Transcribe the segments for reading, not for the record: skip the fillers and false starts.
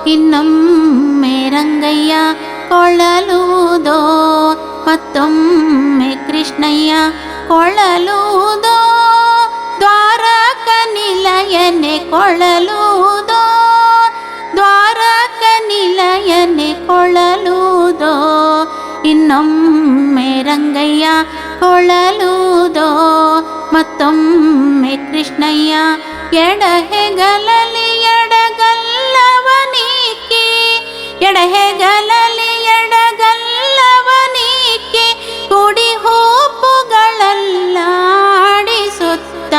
ಇನ್ನೊಮ್ಮೆ ರಂಗಯ್ಯ ಕೊಳಲುವುದೋ, ಮತ್ತೊಮ್ಮೆ ಕೃಷ್ಣಯ್ಯ ಕೊಳಲುವುದೋ, ದ್ವಾರಕ ನಿಲಯನೆ ಕೊಳಲುವುದೋ, ದ್ವಾರಕ ನಿಲಯನೆ ಕೊಳಲುವುದೋ, ಇನ್ನೊಮ್ಮೆ ರಂಗಯ್ಯ ಕೊಳಲುವುದೋ, ಮತ್ತೊಮ್ಮೆ ಕೃಷ್ಣಯ್ಯ ಎಡಹೆಗಲಲಿ ಎಡಗಲ್ಲವನೀಕಿ, ಎಡಹೆಗಲಲಿ ಎಡಗಲ್ಲವನೀಕಿ, ಕುಡಿ ಹೂಪುಗಳಲ್ಲಾಡಿಸುತ್ತ,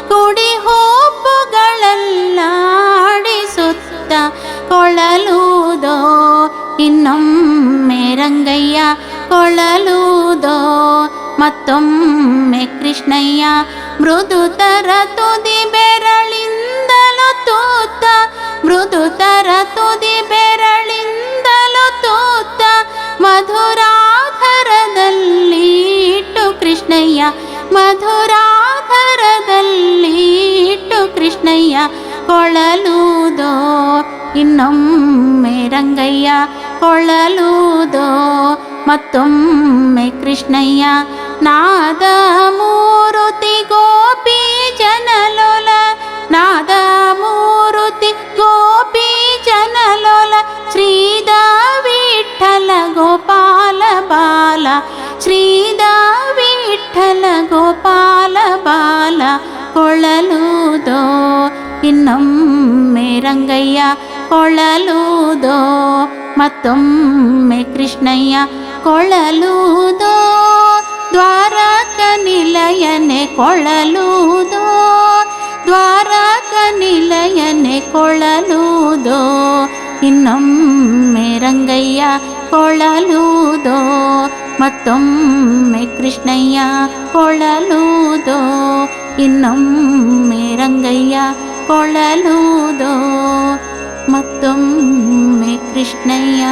ಕುಡಿ ಹೂಪುಗಳಲ್ಲಾಡಿಸುತ್ತ ಕೊಳಲುವುದೋ, ಇನ್ನೊಮ್ಮೆ ರಂಗಯ್ಯ ಕೊಳಲುವುದೋ, ಮತ್ತೊಮ್ಮೆ ಕೃಷ್ಣಯ್ಯ ಮೃದುತರ ತುದಿ ಬೆರಳಿಂದಲೂ ತೂತ, ಮೃದುತರ ತುದಿ ಬೆರಳಿಂದಲೂ ತೂತ, ಮಧುರಾಧರದಲ್ಲಿಟ್ಟು ಕೃಷ್ಣಯ್ಯ, ಮಧುರಾಧರದಲ್ಲಿಟ್ಟು ಕೃಷ್ಣಯ್ಯ ಕೊಳಲುವುದೋ, ಇನ್ನೊಮ್ಮೆ ರಂಗಯ್ಯ ಕೊಳಲುವುದೋ, ಮತ್ತೊಮ್ಮೆ ಕೃಷ್ಣಯ್ಯ ನಾದ ಮೂರುತಿ ಗೋಪಿ ಜನಲೋಲ, ನಾದ ಮೂರುತಿ ಗೋಪಿ ಜನಲೋಲ, ಶ್ರೀದ ವಿಠಲ ಗೋಪಾಲ ಬಾಲ, ಶ್ರೀದ ವಿಠಲ ಗೋಪಾಲ ಬಾಲ ಕೊಳಲುವುದೋ, ಇನ್ನೊಮ್ಮೆ ರಂಗಯ್ಯ ಕೊಳಲುವುದೋ, ಮತ್ತೊಮ್ಮೆ ಕೃಷ್ಣಯ್ಯ ಕೊಳಲುವುದೋ, ದ್ವಾರಕ ನಿಲಯನೆ ಕೊಳಲುವುದೋ, ದ್ವಾರಕ ನಿಲಯನೆ ಕೊಳಲುವುದೋ, ಇನ್ನೊಮ್ಮೆ ರಂಗಯ್ಯ ಕೊಳಲುವುದೋ, ಮತ್ತೊಮ್ಮೆ ಕೃಷ್ಣಯ್ಯ ಕೊಳಲುವುದೋ, ಇನ್ನೊಮ್ಮೆ ರಂಗಯ್ಯ ಕೊಳಲುವುದೋ, ಮತ್ತೊಮ್ಮೆ ಕೃಷ್ಣಯ್ಯ.